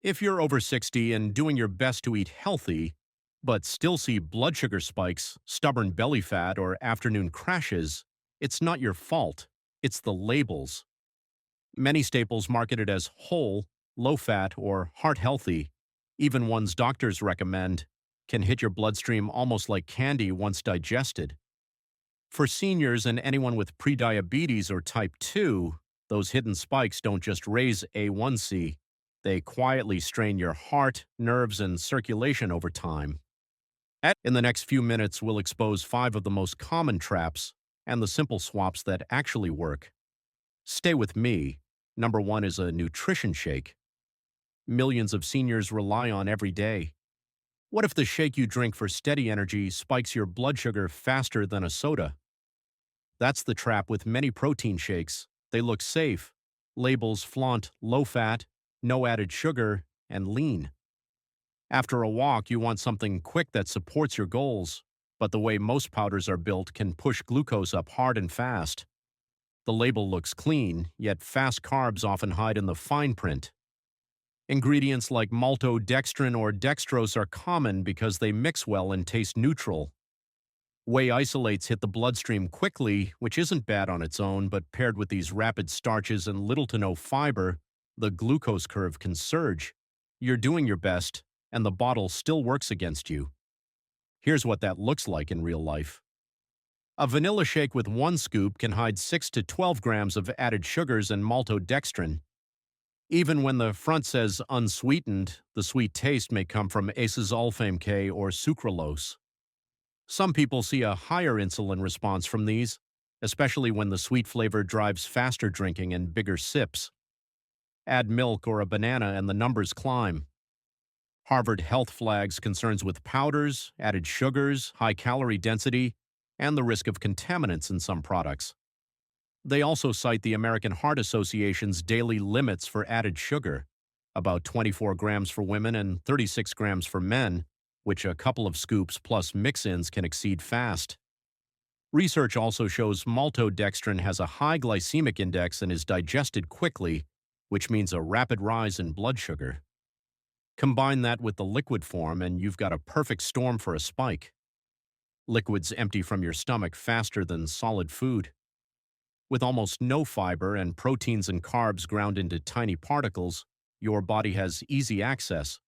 If you're over 60 and doing your best to eat healthy, but still see blood sugar spikes, stubborn belly fat, or afternoon crashes, it's not your fault. It's the labels. Many staples marketed as whole, low fat, or heart healthy, even ones doctors recommend, can hit your bloodstream almost like candy once digested. For seniors and anyone with prediabetes or type 2, those hidden spikes don't just raise A1C, they quietly strain your heart, nerves, and circulation over time. In the next few minutes, we'll expose 5 of the most common traps and the simple swaps that actually work. Stay with me. Number 1 is a nutrition shake. Millions of seniors rely on every day. What if the shake you drink for steady energy spikes your blood sugar faster than a soda? That's the trap with many protein shakes. They look safe. Labels flaunt low fat, no added sugar, and lean. After a walk, you want something quick that supports your goals, but the way most powders are built can push glucose up hard and fast. The label looks clean, yet fast carbs often hide in the fine print. Ingredients like maltodextrin or dextrose are common because they mix well and taste neutral. Whey isolates hit the bloodstream quickly, which isn't bad on its own, but paired with these rapid starches and little to no fiber, the glucose curve can surge. You're doing your best, and the bottle still works against you. Here's what that looks like in real life. A vanilla shake with 1 scoop can hide 6 to 12 grams of added sugars and maltodextrin. Even when the front says unsweetened, the sweet taste may come from acesulfame K or sucralose. Some people see a higher insulin response from these, especially when the sweet flavor drives faster drinking and bigger sips. Add milk or a banana and the numbers climb. Harvard Health flags concerns with powders, added sugars, high calorie density, and the risk of contaminants in some products. They also cite the American Heart Association's daily limits for added sugar, about 24 grams for women and 36 grams for men, which a couple of scoops plus mix-ins can exceed fast. Research also shows maltodextrin has a high glycemic index and is digested quickly, which means a rapid rise in blood sugar. Combine that with the liquid form and you've got a perfect storm for a spike. Liquids empty from your stomach faster than solid food. With almost no fiber and proteins and carbs ground into tiny particles, your body has easy access.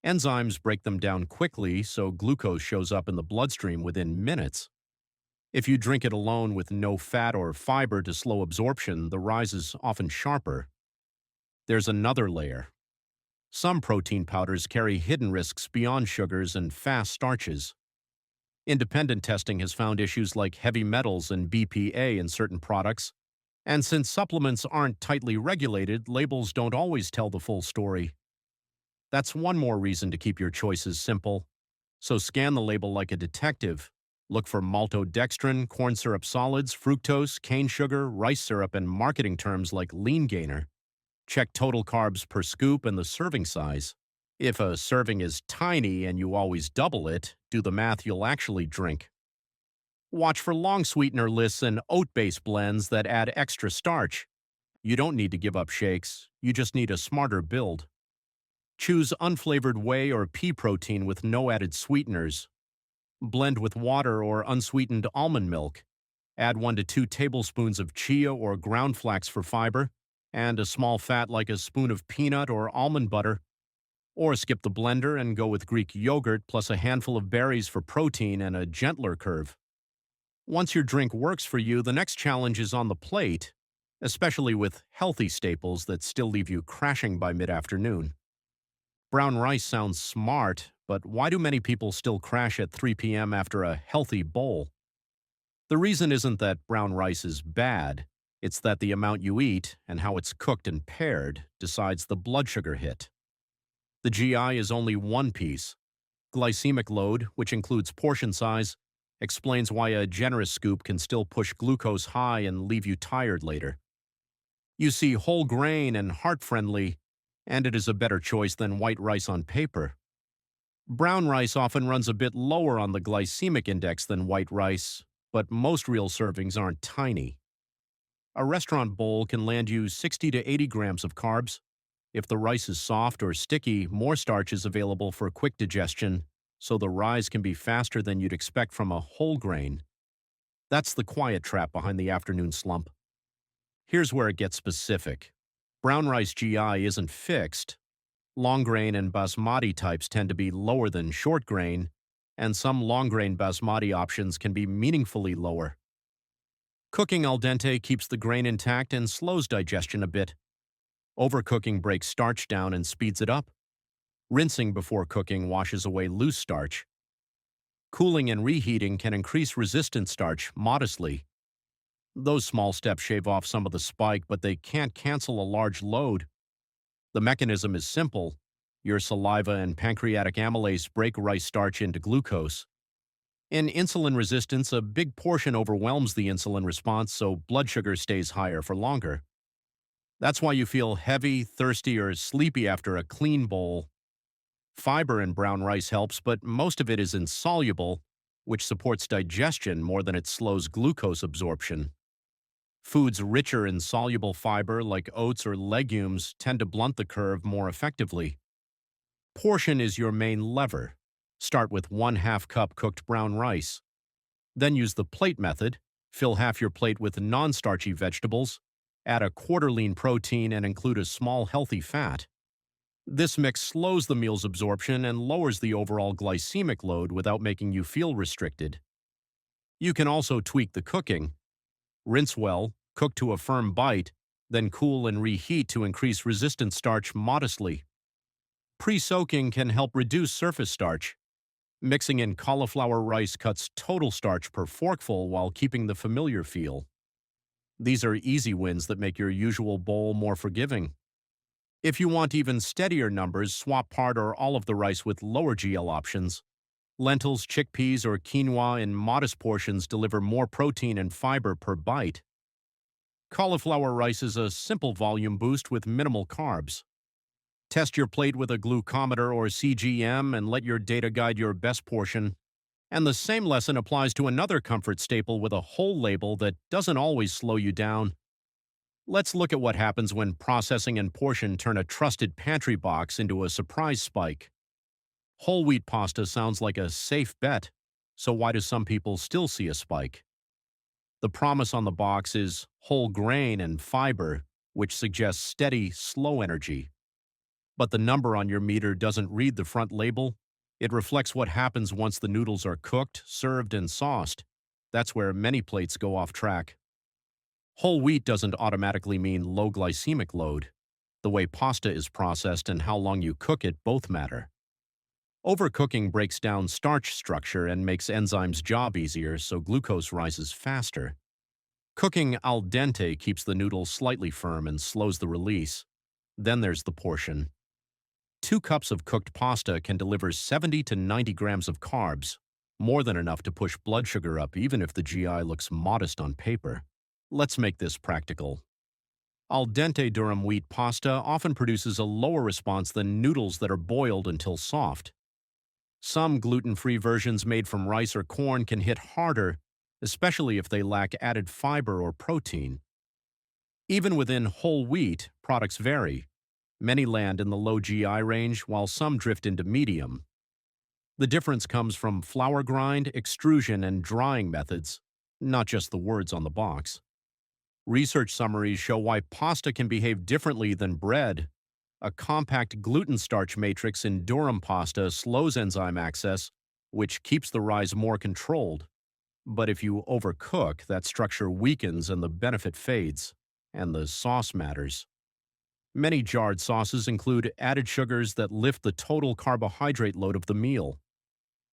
Enzymes break them down quickly, so glucose shows up in the bloodstream within minutes. If you drink it alone with no fat or fiber to slow absorption, the rise is often sharper. There's another layer. Some protein powders carry hidden risks beyond sugars and fast starches. Independent testing has found issues like heavy metals and BPA in certain products, and since supplements aren't tightly regulated, labels don't always tell the full story. That's one more reason to keep your choices simple. So scan the label like a detective. Look for maltodextrin, corn syrup solids, fructose, cane sugar, rice syrup, and marketing terms like lean gainer. Check total carbs per scoop and the serving size. If a serving is tiny and you always double it, do the math you'll actually drink. Watch for long sweetener lists and oat-based blends that add extra starch. You don't need to give up shakes, you just need a smarter build. Choose unflavored whey or pea protein with no added sweeteners. Blend with water or unsweetened almond milk. Add 1 to 2 tablespoons of chia or ground flax for fiber, and a small fat like a spoon of peanut or almond butter. Or skip the blender and go with Greek yogurt plus a handful of berries for protein and a gentler curve. Once your drink works for you, the next challenge is on the plate, especially with healthy staples that still leave you crashing by mid-afternoon. Brown rice sounds smart, but why do many people still crash at 3 p.m. after a healthy bowl? The reason isn't that brown rice is bad, it's that the amount you eat and how it's cooked and paired decides the blood sugar hit. The GI is only one piece. Glycemic load, which includes portion size, explains why a generous scoop can still push glucose high and leave you tired later. You see whole grain and heart-friendly, and it is a better choice than white rice on paper. Brown rice often runs a bit lower on the glycemic index than white rice, but most real servings aren't tiny. A restaurant bowl can land you 60 to 80 grams of carbs. If the rice is soft or sticky, more starch is available for quick digestion, so the rise can be faster than you'd expect from a whole grain. That's the quiet trap behind the afternoon slump. Here's where it gets specific. Brown rice GI isn't fixed. Long grain and basmati types tend to be lower than short grain, and some long grain basmati options can be meaningfully lower. Cooking al dente keeps the grain intact and slows digestion a bit. Overcooking breaks starch down and speeds it up. Rinsing before cooking washes away loose starch. Cooling and reheating can increase resistant starch modestly. Those small steps shave off some of the spike, but they can't cancel a large load. The mechanism is simple. Your saliva and pancreatic amylase break rice starch into glucose. In insulin resistance, a big portion overwhelms the insulin response, so blood sugar stays higher for longer. That's why you feel heavy, thirsty, or sleepy after a clean bowl. Fiber in brown rice helps, but most of it is insoluble, which supports digestion more than it slows glucose absorption. Foods richer in soluble fiber, like oats or legumes, tend to blunt the curve more effectively. Portion is your main lever. Start with 1/2 cup cooked brown rice. Then use the plate method. Fill half your plate with non-starchy vegetables. Add a quarter lean protein and include a small healthy fat. This mix slows the meal's absorption and lowers the overall glycemic load without making you feel restricted. You can also tweak the cooking. Rinse well, cook to a firm bite, then cool and reheat to increase resistant starch modestly. Pre-soaking can help reduce surface starch. Mixing in cauliflower rice cuts total starch per forkful while keeping the familiar feel. These are easy wins that make your usual bowl more forgiving. If you want even steadier numbers, swap part or all of the rice with lower GL options. Lentils, chickpeas, or quinoa in modest portions deliver more protein and fiber per bite. Cauliflower rice is a simple volume boost with minimal carbs. Test your plate with a glucometer or CGM and let your data guide your best portion. And the same lesson applies to another comfort staple with a whole label that doesn't always slow you down. Let's look at what happens when processing and portion turn a trusted pantry box into a surprise spike. Whole wheat pasta sounds like a safe bet, so why do some people still see a spike? The promise on the box is whole grain and fiber, which suggests steady, slow energy. But the number on your meter doesn't read the front label. It reflects what happens once the noodles are cooked, served, and sauced. That's where many plates go off track. Whole wheat doesn't automatically mean low glycemic load. The way pasta is processed and how long you cook it both matter. Overcooking breaks down starch structure and makes enzymes' job easier, so glucose rises faster. Cooking al dente keeps the noodles slightly firm and slows the release. Then there's the portion. 2 cups of cooked pasta can deliver 70 to 90 grams of carbs, more than enough to push blood sugar up even if the GI looks modest on paper. Let's make this practical. Al dente durum wheat pasta often produces a lower response than noodles that are boiled until soft. Some gluten-free versions made from rice or corn can hit harder, especially if they lack added fiber or protein. Even within whole wheat, products vary. Many land in the low GI range, while some drift into medium. The difference comes from flour grind, extrusion, and drying methods, not just the words on the box. Research summaries show why pasta can behave differently than bread. A compact gluten starch matrix in durum pasta slows enzyme access, which keeps the rise more controlled. But if you overcook, that structure weakens and the benefit fades. And the sauce matters. Many jarred sauces include added sugars that lift the total carbohydrate load of the meal.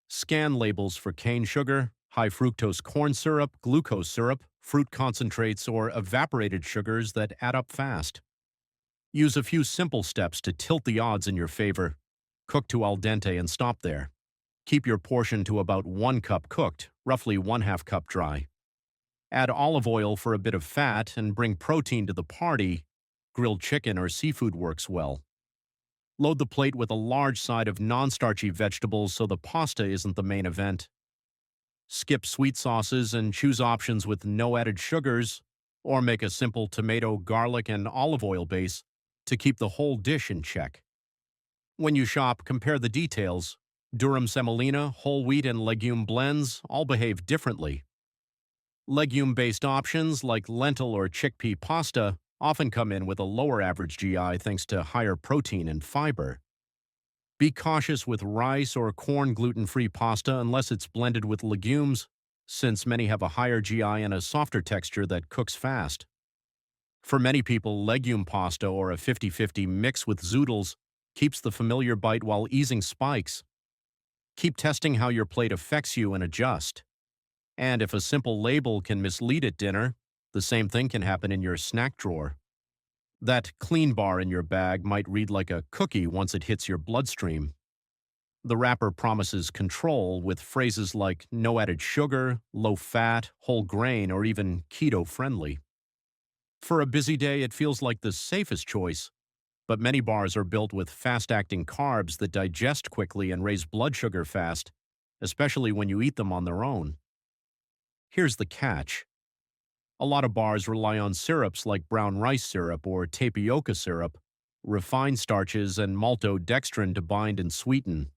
Scan labels for cane sugar, high fructose corn syrup, glucose syrup, fruit concentrates, or evaporated sugars that add up fast. Use a few simple steps to tilt the odds in your favor. Cook to al dente and stop there. Keep your portion to about 1 cup cooked, roughly 1/2 cup dry. Add olive oil for a bit of fat and bring protein to the party. Grilled chicken or seafood works well. Load the plate with a large side of non-starchy vegetables so the pasta isn't the main event. Skip sweet sauces and choose options with no added sugars, or make a simple tomato, garlic, and olive oil base. to keep the whole dish in check. When you shop, compare the details. Durum semolina, whole wheat, and legume blends all behave differently. Legume-based options like lentil or chickpea pasta often come in with a lower average GI thanks to higher protein and fiber. Be cautious with rice or corn gluten-free pasta unless it's blended with legumes, since many have a higher GI and a softer texture that cooks fast. For many people, legume pasta or a 50-50 mix with zoodles keeps the familiar bite while easing spikes. Keep testing how your plate affects you and adjust. And if a simple label can mislead at dinner, the same thing can happen in your snack drawer. That clean bar in your bag might read like a cookie once it hits your bloodstream. The wrapper promises control with phrases like no added sugar, low fat, whole grain, or even keto friendly. For a busy day, it feels like the safest choice, but many bars are built with fast-acting carbs that digest quickly and raise blood sugar fast, especially when you eat them on their own. Here's the catch. A lot of bars rely on syrups like brown rice syrup or tapioca syrup, refined starches, and maltodextrin to bind and sweeten.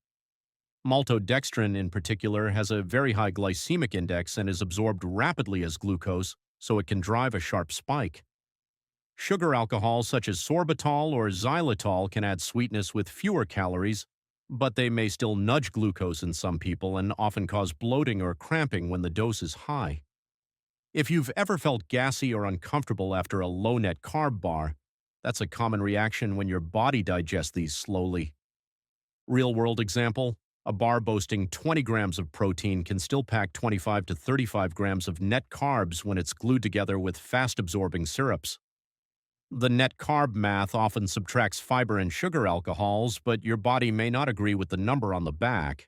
Maltodextrin, in particular, has a very high glycemic index and is absorbed rapidly as glucose, so it can drive a sharp spike. Sugar alcohols such as sorbitol or xylitol can add sweetness with fewer calories, but they may still nudge glucose in some people and often cause bloating or cramping when the dose is high. If you've ever felt gassy or uncomfortable after a low-net carb bar, that's a common reaction when your body digests these slowly. Real-world example, a bar boasting 20 grams of protein can still pack 25 to 35 grams of net carbs when it's glued together with fast-absorbing syrups. The net carb math often subtracts fiber and sugar alcohols, but your body may not agree with the number on the back.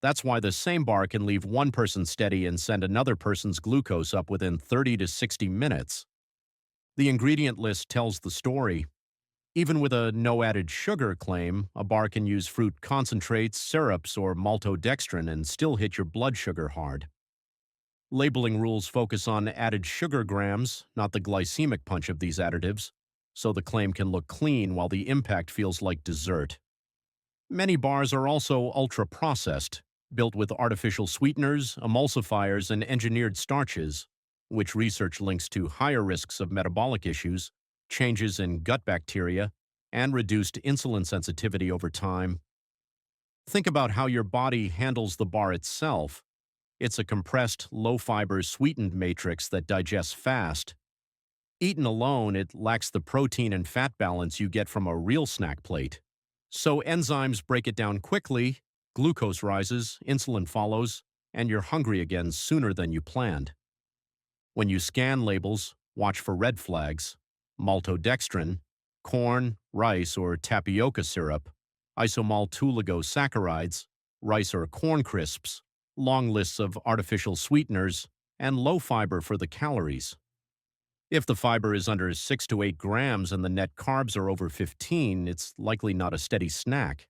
That's why the same bar can leave one person steady and send another person's glucose up within 30 to 60 minutes. The ingredient list tells the story. Even with a no added sugar claim, a bar can use fruit concentrates, syrups, or maltodextrin and still hit your blood sugar hard. Labeling rules focus on added sugar grams, not the glycemic punch of these additives, so the claim can look clean while the impact feels like dessert. Many bars are also ultra-processed, built with artificial sweeteners, emulsifiers, and engineered starches, which research links to higher risks of metabolic issues, changes in gut bacteria, and reduced insulin sensitivity over time. Think about how your body handles the bar itself. It's a compressed, low-fiber, sweetened matrix that digests fast. Eaten alone, it lacks the protein and fat balance you get from a real snack plate. So enzymes break it down quickly, glucose rises, insulin follows, and you're hungry again sooner than you planned. When you scan labels, watch for red flags: maltodextrin, corn, rice, or tapioca syrup, isomaltoligosaccharides, rice or corn crisps, long lists of artificial sweeteners, and low fiber for the calories. If the fiber is under 6 to 8 grams and the net carbs are over 15, it's likely not a steady snack.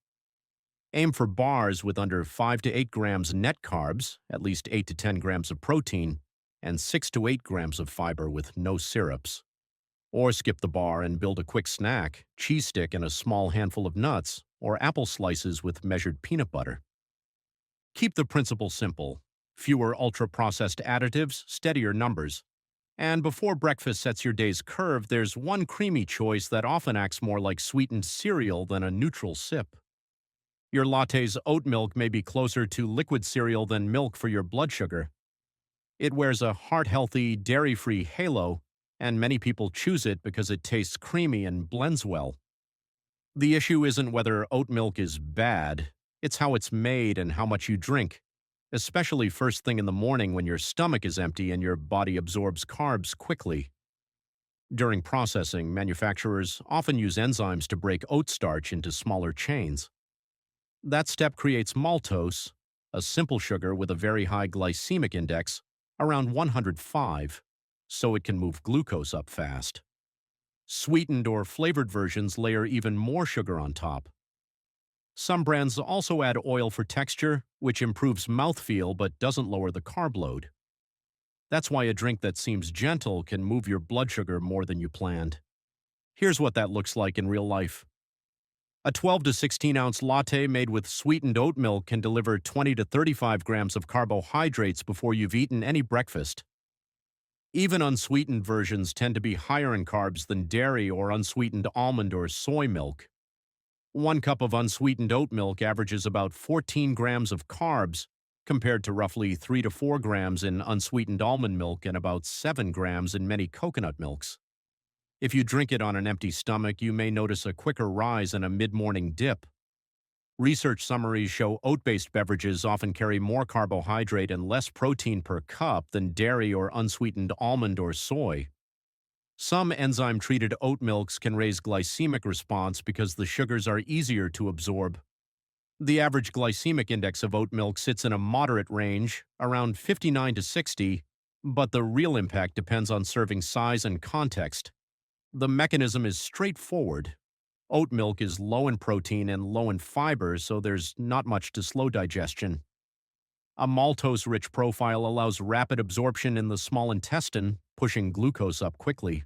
Aim for bars with under 5 to 8 grams net carbs, at least 8 to 10 grams of protein, and 6 to 8 grams of fiber with no syrups. Or skip the bar and build a quick snack, cheese stick and a small handful of nuts, or apple slices with measured peanut butter. Keep the principle simple: fewer ultra-processed additives, steadier numbers. And before breakfast sets your day's curve, there's one creamy choice that often acts more like sweetened cereal than a neutral sip. Your latte's oat milk may be closer to liquid cereal than milk for your blood sugar. It wears a heart-healthy, dairy-free halo, and many people choose it because it tastes creamy and blends well. The issue isn't whether oat milk is bad, it's how it's made and how much you drink, especially first thing in the morning when your stomach is empty and your body absorbs carbs quickly. During processing, manufacturers often use enzymes to break oat starch into smaller chains. That step creates maltose, a simple sugar with a very high glycemic index, around 105, so it can move glucose up fast. Sweetened or flavored versions layer even more sugar on top. Some brands also add oil for texture, which improves mouthfeel but doesn't lower the carb load. That's why a drink that seems gentle can move your blood sugar more than you planned. Here's what that looks like in real life. A 12 to 16 ounce latte made with sweetened oat milk can deliver 20 to 35 grams of carbohydrates before you've eaten any breakfast. Even unsweetened versions tend to be higher in carbs than dairy or unsweetened almond or soy milk. 1 cup of unsweetened oat milk averages about 14 grams of carbs, compared to roughly 3 to 4 grams in unsweetened almond milk and about 7 grams in many coconut milks. If you drink it on an empty stomach, you may notice a quicker rise and a mid-morning dip. Research summaries show oat-based beverages often carry more carbohydrate and less protein per cup than dairy or unsweetened almond or soy. Some enzyme-treated oat milks can raise glycemic response because the sugars are easier to absorb. The average glycemic index of oat milk sits in a moderate range, around 59 to 60, but the real impact depends on serving size and context. The mechanism is straightforward. Oat milk is low in protein and low in fiber, so there's not much to slow digestion. A maltose-rich profile allows rapid absorption in the small intestine, pushing glucose up quickly.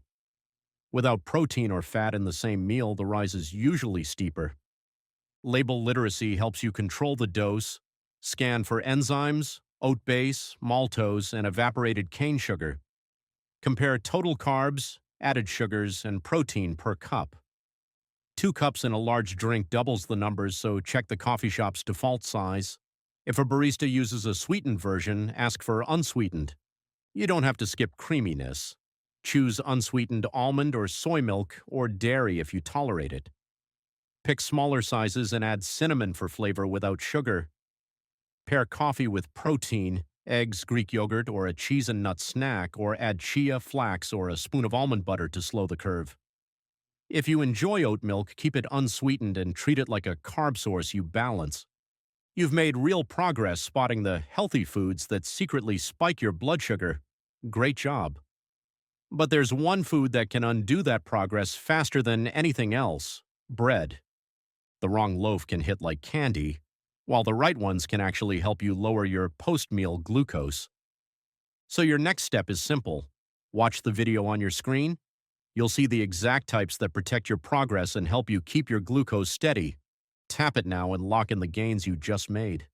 Without protein or fat in the same meal, the rise is usually steeper. Label literacy helps you control the dose, scan for enzymes, oat base, maltose, and evaporated cane sugar. Compare total carbs, added sugars, and protein per cup. 2 cups in a large drink doubles the numbers, so check the coffee shop's default size. If a barista uses a sweetened version, ask for unsweetened. You don't have to skip creaminess. Choose unsweetened almond or soy milk or dairy if you tolerate it. Pick smaller sizes and add cinnamon for flavor without sugar. Pair coffee with protein, eggs, Greek yogurt, or a cheese and nut snack, or add chia, flax, or a spoon of almond butter to slow the curve. If you enjoy oat milk, keep it unsweetened and treat it like a carb source you balance. You've made real progress spotting the healthy foods that secretly spike your blood sugar. Great job. But there's one food that can undo that progress faster than anything else: bread. The wrong loaf can hit like candy, while the right ones can actually help you lower your post-meal glucose. So your next step is simple. Watch the video on your screen. You'll see the exact types that protect your progress and help you keep your glucose steady. Tap it now and lock in the gains you just made.